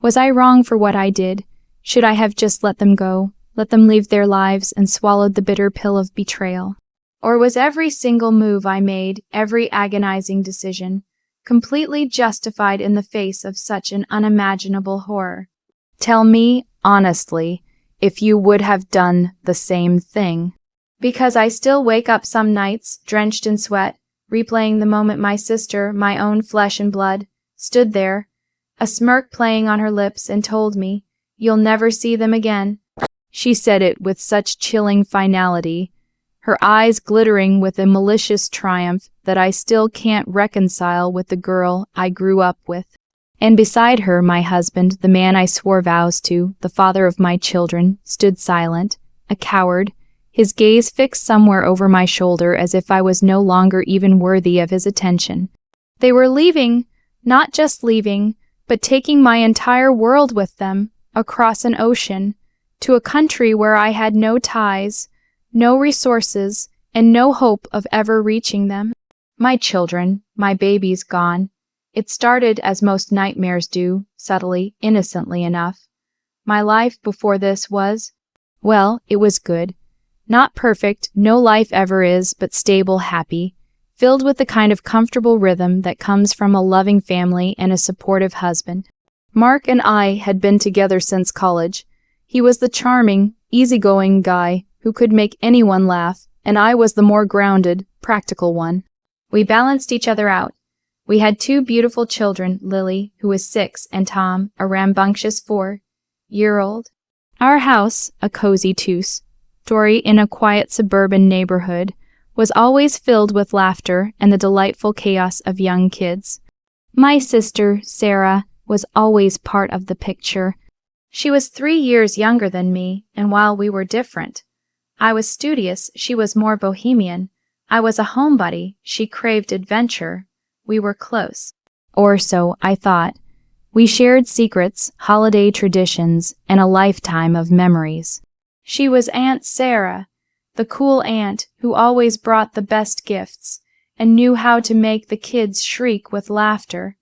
Was I wrong for what I did? Should I have just let them go, let them live their lives and swallowed the bitter pill of betrayal? Or was every single move I made, every agonizing decision, completely justified in the face of such an unimaginable horror? Tell me, honestly, if you would have done the same thing. Because I still wake up some nights, drenched in sweat, replaying the moment my sister, my own flesh and blood, stood there, a smirk playing on her lips, and told me, "You'll never see them again." She said it with such chilling finality, her eyes glittering with a malicious triumph that I still can't reconcile with the girl I grew up with. And beside her, my husband, the man I swore vows to, the father of my children, stood silent, a coward, his gaze fixed somewhere over my shoulder as if I was no longer even worthy of his attention. They were leaving, not just leaving, but taking my entire world with them, across an ocean, to a country where I had no ties, no resources, and no hope of ever reaching them. My children, my babies gone. It started as most nightmares do, subtly, innocently enough. My life before this was, well, it was good. Not perfect, no life ever is, but stable, happy, filled with the kind of comfortable rhythm that comes from a loving family and a supportive husband. Mark and I had been together since college. He was the charming, easygoing guy who could make anyone laugh, and I was the more grounded, practical one. We balanced each other out. We had 2 beautiful children, Lily, who was 6, and Tom, a rambunctious 4-year-old. Our house, a cozy two-story in a quiet suburban neighborhood, was always filled with laughter and the delightful chaos of young kids. My sister, Sarah, was always part of the picture. She was 3 years younger than me, and while we were different, I was studious, she was more bohemian. I was a homebody, she craved adventure. We were close. Or so I thought. We shared secrets, holiday traditions, and a lifetime of memories. She was Aunt Sarah, the cool aunt who always brought the best gifts and knew how to make the kids shriek with laughter.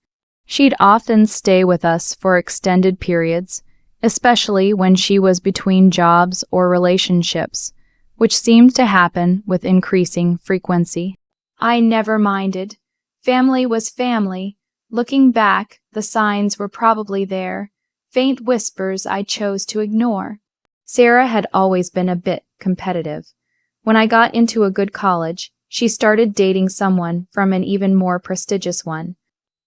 She'd often stay with us for extended periods, especially when she was between jobs or relationships, which seemed to happen with increasing frequency. I never minded. Family was family. Looking back, the signs were probably there, faint whispers I chose to ignore. Sarah had always been a bit competitive. When I got into a good college, she started dating someone from an even more prestigious one.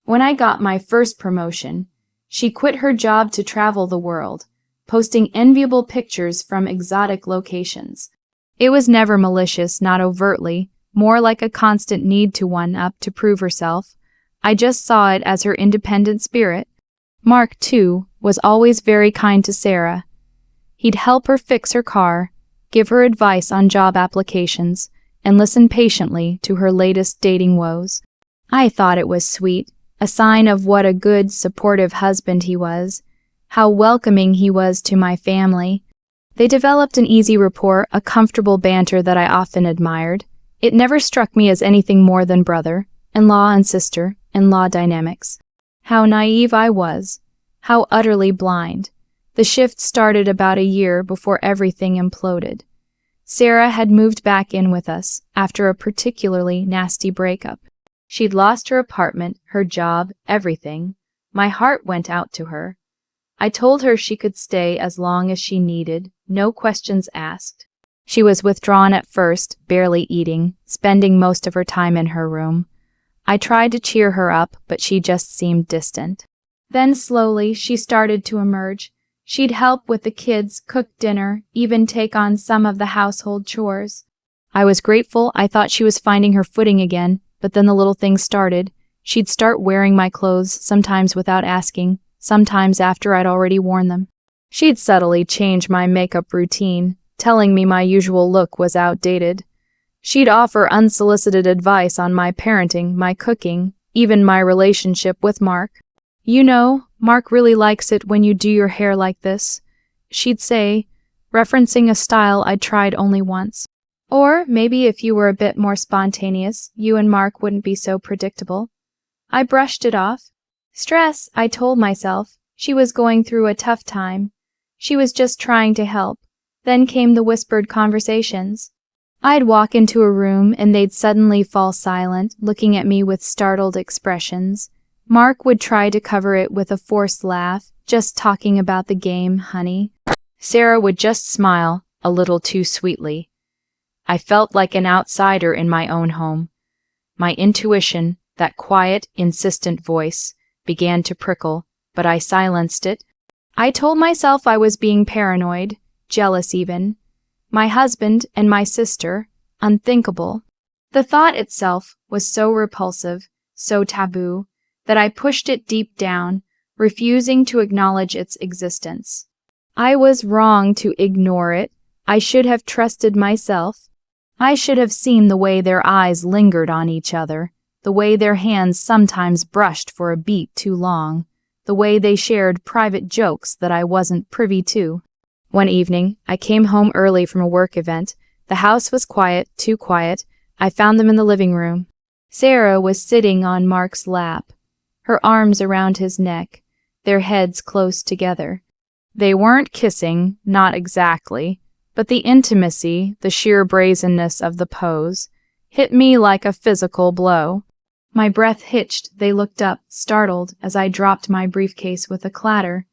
When I got my first promotion, she quit her job to travel the world, posting enviable pictures from exotic locations. It was never malicious, not overtly, more like a constant need to one-up to prove herself. I just saw it as her independent spirit. Mark, too, was always very kind to Sarah. He'd help her fix her car, give her advice on job applications, and listen patiently to her latest dating woes. I thought it was sweet, a sign of what a good, supportive husband he was, how welcoming he was to my family. They developed an easy rapport, a comfortable banter that I often admired. It never struck me as anything more than brother-in-law and sister-in-law dynamics. How naive I was, how utterly blind. The shift started about a year before everything imploded. Sarah had moved back in with us after a particularly nasty breakup. She'd lost her apartment, her job, everything. My heart went out to her. I told her she could stay as long as she needed, no questions asked. She was withdrawn at first, barely eating, spending most of her time in her room. I tried to cheer her up, but she just seemed distant. Then slowly she started to emerge. She'd help with the kids, cook dinner, even take on some of the household chores. I was grateful. I thought she was finding her footing again, but then the little things started. She'd start wearing my clothes, sometimes without asking, sometimes after I'd already worn them. She'd subtly change my makeup routine, telling me my usual look was outdated. She'd offer unsolicited advice on my parenting, my cooking, even my relationship with Mark. "You know, Mark really likes it when you do your hair like this," she'd say, referencing a style I'd tried only once. "Or maybe if you were a bit more spontaneous, you and Mark wouldn't be so predictable." I brushed it off. Stress, I told myself. She was going through a tough time. She was just trying to help. Then came the whispered conversations. I'd walk into a room and they'd suddenly fall silent, looking at me with startled expressions. Mark would try to cover it with a forced laugh, just talking about the game, honey. Sarah would just smile, a little too sweetly. I felt like an outsider in my own home. My intuition, that quiet, insistent voice, began to prickle, but I silenced it. I told myself I was being paranoid, jealous even. My husband and my sister, unthinkable. The thought itself was so repulsive, so taboo, that I pushed it deep down, refusing to acknowledge its existence. I was wrong to ignore it. I should have trusted myself. I should have seen the way their eyes lingered on each other, the way their hands sometimes brushed for a beat too long, the way they shared private jokes that I wasn't privy to. One evening, I came home early from a work event. The house was quiet, too quiet. I found them in the living room. Sarah was sitting on Mark's lap, her arms around his neck, their heads close together. They weren't kissing, not exactly, but the intimacy, the sheer brazenness of the pose, hit me like a physical blow. My breath hitched. They looked up, startled, as I dropped my briefcase with a clatter.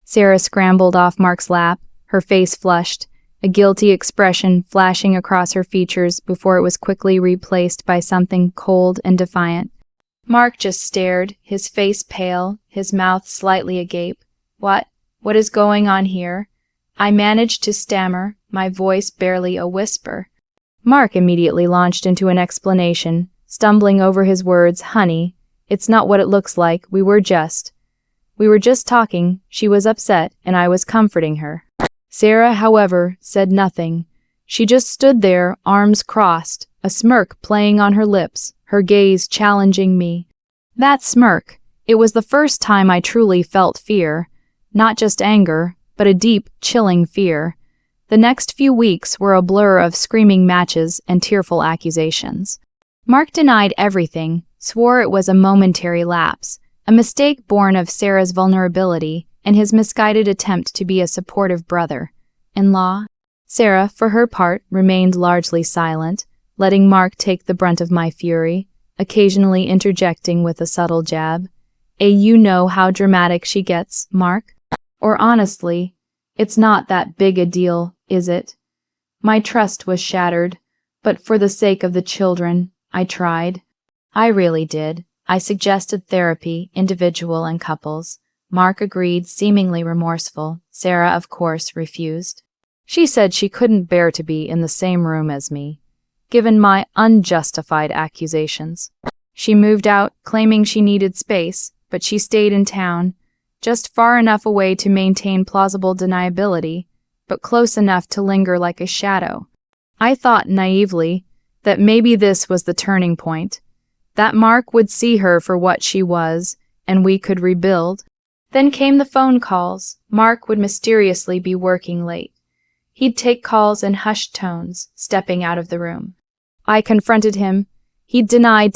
Sarah scrambled off Mark's lap, her face flushed, a guilty expression flashing across her features before it was quickly replaced by something cold and defiant. Mark just stared, his face pale, his mouth slightly agape. What is going on here? I managed to stammer, my voice barely a whisper. Mark immediately launched into an explanation, stumbling over his words. Honey, it's not what it looks like. We were just talking. She was upset, and I was comforting her. Sarah, however, said nothing. She just stood there, arms crossed, a smirk playing on her lips, her gaze challenging me. That smirk, it was the first time I truly felt fear. Not just anger, but a deep, chilling fear. The next few weeks were a blur of screaming matches and tearful accusations. Mark denied everything, swore it was a momentary lapse, a mistake born of Sarah's vulnerability and his misguided attempt to be a supportive brother-in-law. Sarah, for her part, remained largely silent, letting Mark take the brunt of my fury, occasionally interjecting with a subtle jab. You know how dramatic she gets, Mark? Or honestly, it's not that big a deal, is it? My trust was shattered, but for the sake of the children, I tried. I really did. I suggested therapy, individual and couples. Mark agreed, seemingly remorseful. Sarah, of course, refused. She said she couldn't bear to be in the same room as me, given my unjustified accusations. She moved out, claiming she needed space, but she stayed in town, just far enough away to maintain plausible deniability, but close enough to linger like a shadow. I thought naively that maybe this was the turning point, that Mark would see her for what she was, and we could rebuild. Then came the phone calls. Mark would mysteriously be working late. He'd take calls in hushed tones, stepping out of the room. I confronted him. He'd deny,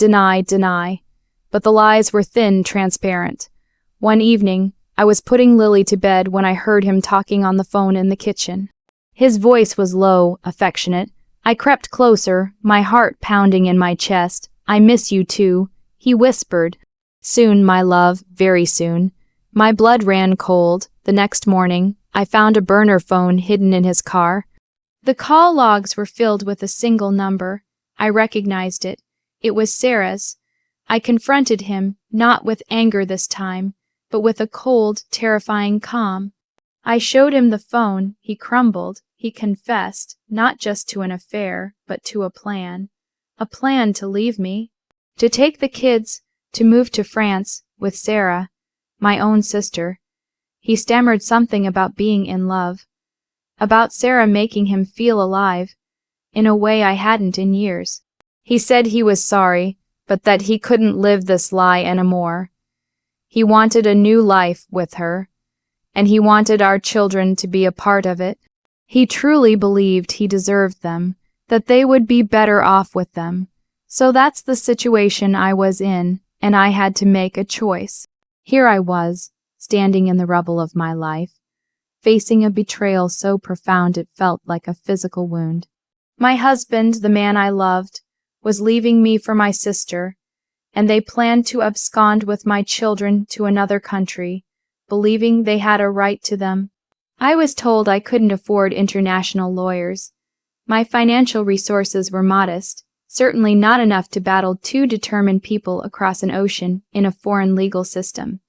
but the lies were thin, transparent. One evening, I was putting Lily to bed when I heard him talking on the phone in the kitchen. His voice was low, affectionate. I crept closer, my heart pounding in my chest. I miss you too, he whispered. Soon, my love, very soon. My blood ran cold. The next morning, I found a burner phone hidden in his car. The call logs were filled with a single number. I recognized it. It was Sarah's. I confronted him, not with anger this time, but with a cold, terrifying calm. I showed him the phone. He crumbled. He confessed, not just to an affair, but to a plan. A plan to leave me, to take the kids, to move to France with Sarah, my own sister. He stammered something about being in love, about Sarah making him feel alive, in a way I hadn't in years. He said he was sorry, but that he couldn't live this lie anymore. He wanted a new life with her, and he wanted our children to be a part of it. He truly believed he deserved them, that they would be better off with them. So that's the situation I was in, and I had to make a choice. Here I was, standing in the rubble of my life, facing a betrayal so profound it felt like a physical wound. My husband, the man I loved, was leaving me for my sister, and they planned to abscond with my children to another country, believing they had a right to them. I was told I couldn't afford international lawyers. My financial resources were modest, certainly not enough to battle two determined people across an ocean in a foreign legal system.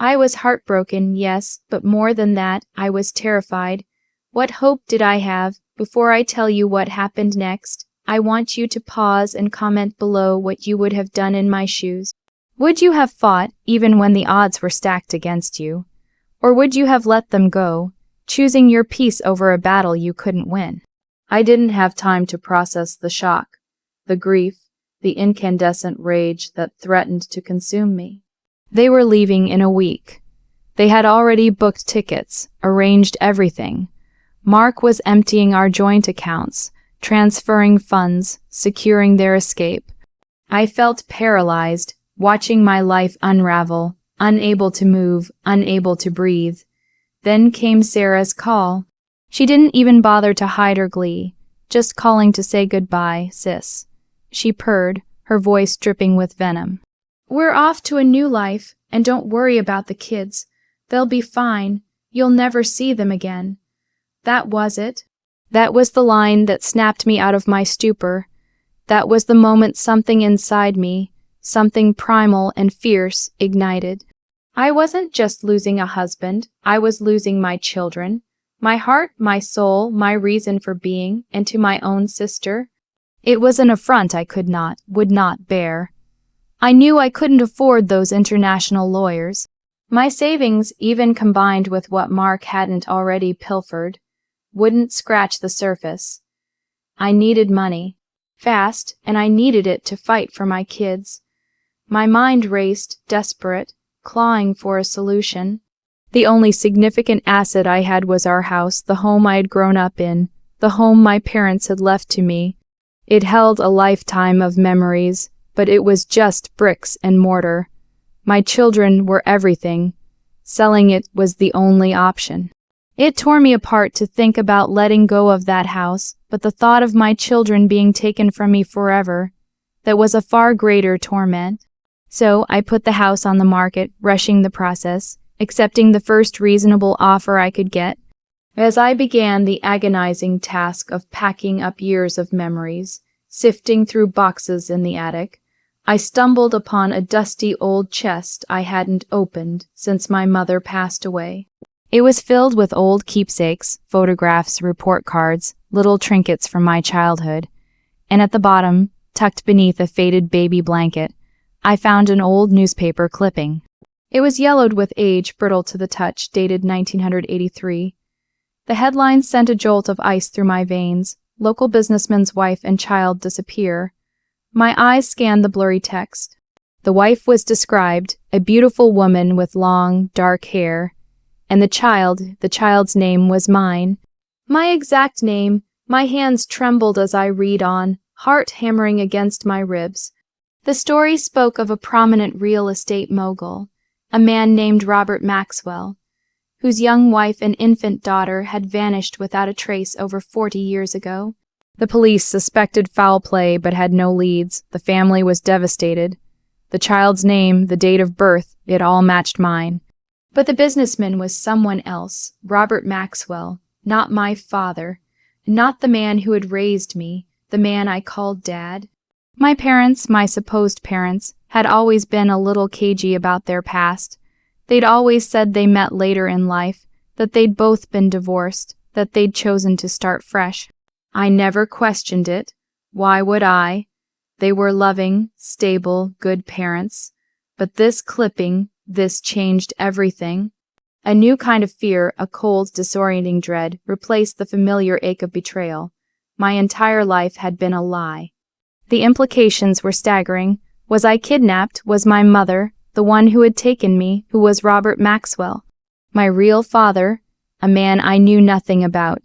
I was heartbroken, yes, but more than that, I was terrified. What hope did I have? Before I tell you what happened next, I want you to pause and comment below what you would have done in my shoes. Would you have fought, even when the odds were stacked against you? Or would you have let them go, choosing your peace over a battle you couldn't win? I didn't have time to process the shock, the grief, the incandescent rage that threatened to consume me. They were leaving in a week. They had already booked tickets, arranged everything. Mark was emptying our joint accounts, transferring funds, securing their escape. I felt paralyzed, watching my life unravel, unable to move, unable to breathe. Then came Sarah's call. She didn't even bother to hide her glee, just calling to say goodbye, sis. She purred, her voice dripping with venom. We're off to a new life, and don't worry about the kids. They'll be fine. You'll never see them again. That was it. That was the line that snapped me out of my stupor. That was the moment something inside me, something primal and fierce, ignited. I wasn't just losing a husband, I was losing my children, my heart, my soul, my reason for being, and to my own sister. It was an affront I would not bear. I knew I couldn't afford those international lawyers. My savings, even combined with what Mark hadn't already pilfered, wouldn't scratch the surface. I needed money, fast, and I needed it to fight for my kids. My mind raced, desperate, clawing for a solution. The only significant asset I had was our house, the home I had grown up in, the home my parents had left to me. It held a lifetime of memories, but it was just bricks and mortar. My children were everything. Selling it was the only option. It tore me apart to think about letting go of that house, but the thought of my children being taken from me forever, that was a far greater torment. So I put the house on the market, rushing the process, accepting the first reasonable offer I could get. As I began the agonizing task of packing up years of memories, sifting through boxes in the attic, I stumbled upon a dusty old chest I hadn't opened since my mother passed away. It was filled with old keepsakes, photographs, report cards, little trinkets from my childhood, and at the bottom, tucked beneath a faded baby blanket, I found an old newspaper clipping. It was yellowed with age, brittle to the touch, dated 1983. The headlines sent a jolt of ice through my veins. Local businessman's wife and child disappear. My eyes scanned the blurry text. The wife was described, a beautiful woman with long, dark hair, and the child's name was mine. My exact name. My hands trembled as I read on, heart hammering against my ribs. The story spoke of a prominent real estate mogul, a man named Robert Maxwell, whose young wife and infant daughter had vanished without a trace over 40 years ago. The police suspected foul play but had no leads. The family was devastated. The child's name, the date of birth, it all matched mine. But the businessman was someone else, Robert Maxwell, not my father, not the man who had raised me, the man I called Dad. My parents, my supposed parents, had always been a little cagey about their past. They'd always said they met later in life, that they'd both been divorced, that they'd chosen to start fresh. I never questioned it. Why would I? They were loving, stable, good parents. But this clipping, this changed everything. A new kind of fear, a cold, disorienting dread, replaced the familiar ache of betrayal. My entire life had been a lie. The implications were staggering. Was I kidnapped? Was my mother, the one who had taken me, who was Robert Maxwell, my real father, a man I knew nothing about?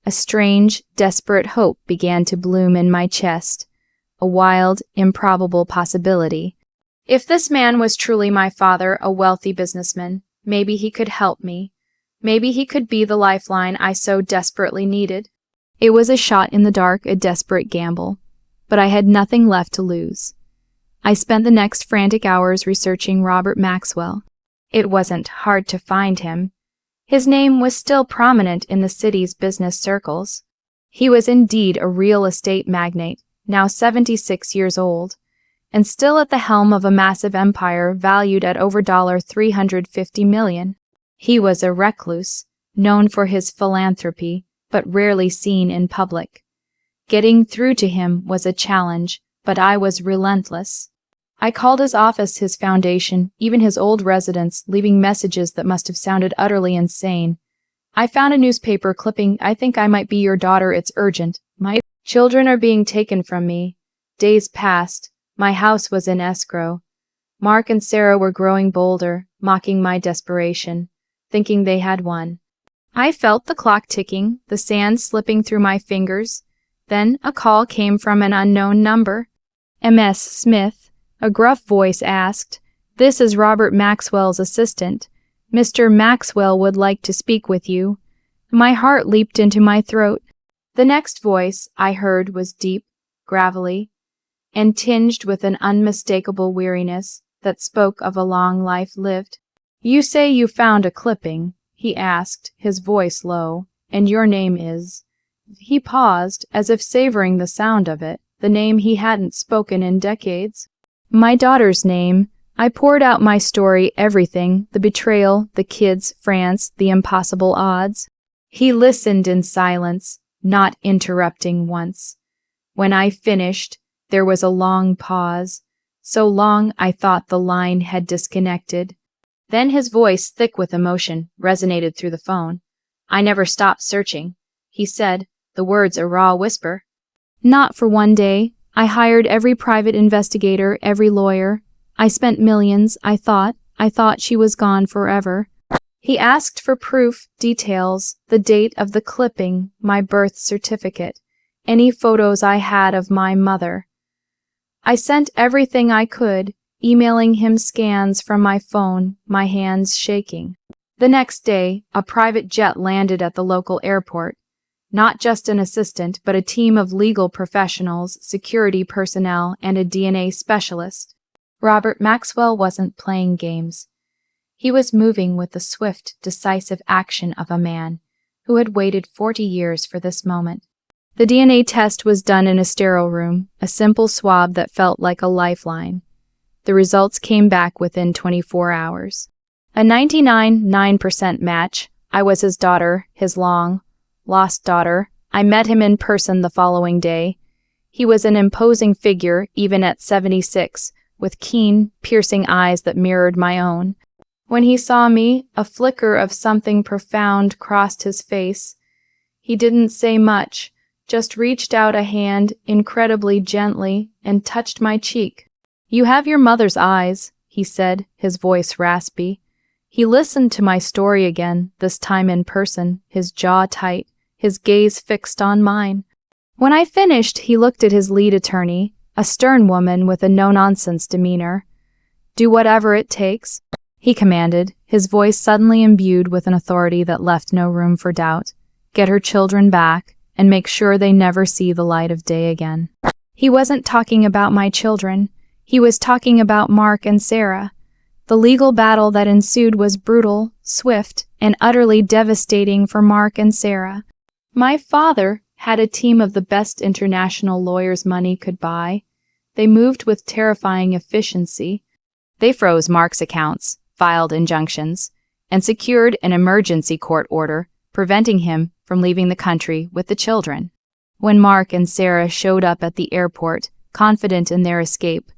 A strange, desperate hope began to bloom in my chest, a wild, improbable possibility. If this man was truly my father, a wealthy businessman, Maybe he could help me. Maybe he could be the lifeline I so desperately needed. It was a shot in the dark, a desperate gamble, but I had nothing left to lose. I spent the next frantic hours researching Robert Maxwell. It wasn't hard to find him. His name was still prominent in the city's business circles. He was indeed a real estate magnate, now 76 years old, and still at the helm of a massive empire valued at over $350 million. He was a recluse, known for his philanthropy, but rarely seen in public. Getting through to him was a challenge, but I was relentless. I called his office, his foundation, even his old residence, leaving messages that must have sounded utterly insane. I found a newspaper clipping, "I think I might be your daughter, it's urgent. My children are being taken from me." Days passed. My house was in escrow. Mark and Sarah were growing bolder, mocking my desperation, thinking they had won. I felt the clock ticking, the sand slipping through my fingers. Then a call came from an unknown number. "Ms. Smith," a gruff voice asked. "This is Robert Maxwell's assistant. Mr. Maxwell would like to speak with you." My heart leaped into my throat. The next voice I heard was deep, gravelly, and tinged with an unmistakable weariness that spoke of a long life lived. "You say you found a clipping," he asked, his voice low, "and your name is—" He paused, as if savoring the sound of it, the name he hadn't spoken in decades. "My daughter's name." I poured out my story, everything, the betrayal, the kids, France, the impossible odds. He listened in silence, not interrupting once. When I finished, there was a long pause, so long I thought the line had disconnected. Then his voice, thick with emotion, resonated through the phone. "I never stopped searching," he said, the words a raw whisper. "Not for one day. I hired every private investigator, every lawyer. I spent millions. I thought she was gone forever." He asked for proof, details, the date of the clipping, my birth certificate, any photos I had of my mother. I sent everything I could, emailing him scans from my phone, my hands shaking. The next day, a private jet landed at the local airport. Not just an assistant, but a team of legal professionals, security personnel, and a DNA specialist. Robert Maxwell wasn't playing games. He was moving with the swift, decisive action of a man who had waited 40 years for this moment. The DNA test was done in a sterile room, a simple swab that felt like a lifeline. The results came back within 24 hours. A 99.9% match. I was his daughter, his long-lost daughter. I met him in person the following day. He was an imposing figure, even at 76, with keen, piercing eyes that mirrored my own. When he saw me, a flicker of something profound crossed his face. He didn't say much, just reached out a hand incredibly gently and touched my cheek. "You have your mother's eyes," he said, his voice raspy. He listened to my story again, this time in person, his jaw tight, his gaze fixed on mine. When I finished, he looked at his lead attorney, a stern woman with a no-nonsense demeanor. "Do whatever it takes," he commanded, his voice suddenly imbued with an authority that left no room for doubt. "Get her children back, and make sure they never see the light of day again." He wasn't talking about my children. He was talking about Mark and Sarah. The legal battle that ensued was brutal, swift, and utterly devastating for Mark and Sarah. My father had a team of the best international lawyers money could buy. They moved with terrifying efficiency. They froze Mark's accounts, filed injunctions, and secured an emergency court order preventing him from leaving the country with the children. When Mark and Sarah showed up at the airport, confident in their escape,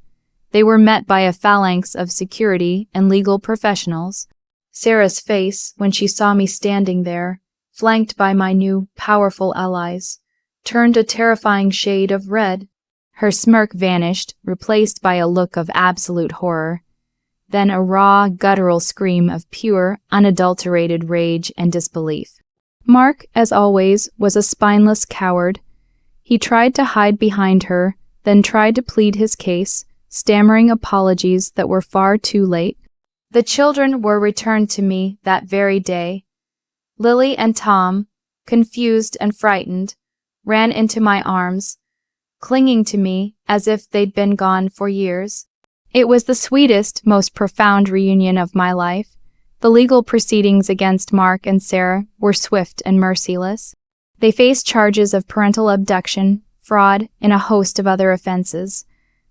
they were met by a phalanx of security and legal professionals. Sarah's face, when she saw me standing there, flanked by my new, powerful allies, turned a terrifying shade of red. Her smirk vanished, replaced by a look of absolute horror. Then a raw, guttural scream of pure, unadulterated rage and disbelief. Mark, as always, was a spineless coward. He tried to hide behind her, then tried to plead his case, stammering apologies that were far too late. The children were returned to me that very day. Lily and Tom, confused and frightened, ran into my arms, clinging to me as if they'd been gone for years. It was the sweetest, most profound reunion of my life. The legal proceedings against Mark and Sarah were swift and merciless. They faced charges of parental abduction, fraud, and a host of other offenses.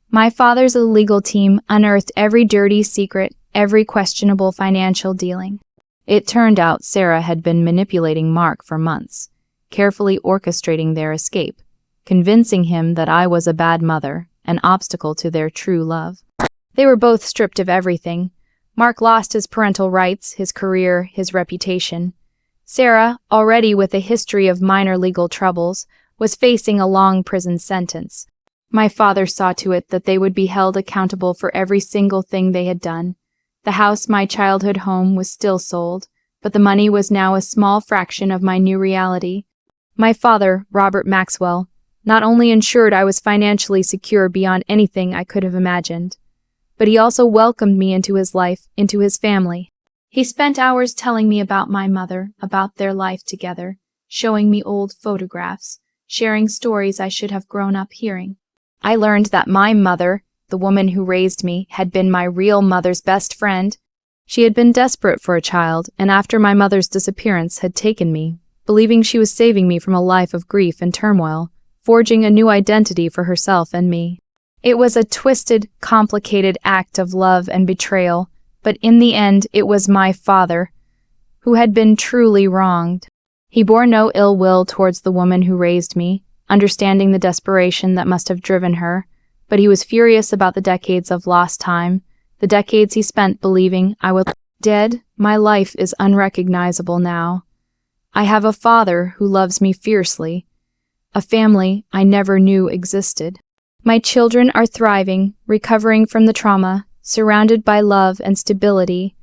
My father's legal team unearthed every dirty secret, every questionable financial dealing. It turned out Sarah had been manipulating Mark for months, carefully orchestrating their escape, convincing him that I was a bad mother, an obstacle to their true love. They were both stripped of everything. Mark lost his parental rights, his career, his reputation. Sarah, already with a history of minor legal troubles, was facing a long prison sentence. My father saw to it that they would be held accountable for every single thing they had done. The house, my childhood home, was still sold, but the money was now a small fraction of my new reality. My father, Robert Maxwell, not only ensured I was financially secure beyond anything I could have imagined, but he also welcomed me into his life, into his family. He spent hours telling me about my mother, about their life together, showing me old photographs, sharing stories I should have grown up hearing. I learned that my mother, the woman who raised me, had been my real mother's best friend. She had been desperate for a child, and after my mother's disappearance had taken me, believing she was saving me from a life of grief and turmoil, forging a new identity for herself and me. It was a twisted, complicated act of love and betrayal, but in the end it was my father who had been truly wronged. He bore no ill will towards the woman who raised me, understanding the desperation that must have driven her, but he was furious about the decades of lost time, the decades he spent believing I was dead. My life is unrecognizable now. I have a father who loves me fiercely, a family I never knew existed. My children are thriving, recovering from the trauma, surrounded by love and stability.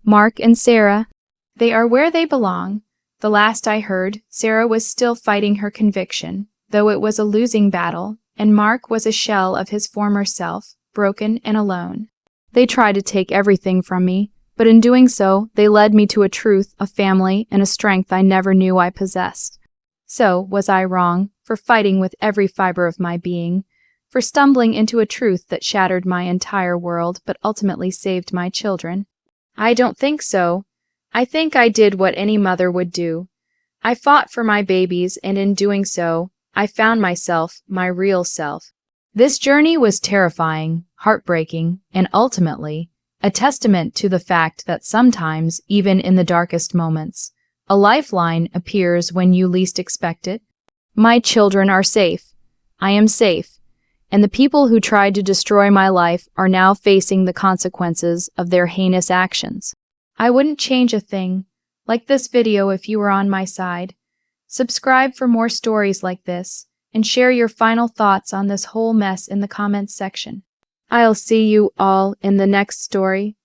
Mark and Sarah, they are where they belong. The last I heard, Sarah was still fighting her conviction, though it was a losing battle, and Mark was a shell of his former self, broken and alone. They tried to take everything from me, but in doing so, they led me to a truth, a family, and a strength I never knew I possessed. So, was I wrong, for fighting with every fiber of my being, for stumbling into a truth that shattered my entire world but ultimately saved my children? I don't think so. I think I did what any mother would do. I fought for my babies, and in doing so, I found myself, my real self. This journey was terrifying, heartbreaking, and ultimately a testament to the fact that sometimes, even in the darkest moments, a lifeline appears when you least expect it. My children are safe. I am safe. And the people who tried to destroy my life are now facing the consequences of their heinous actions. I wouldn't change a thing. Like this video if you were on my side. Subscribe for more stories like this, and share your final thoughts on this whole mess in the comments section. I'll see you all in the next story.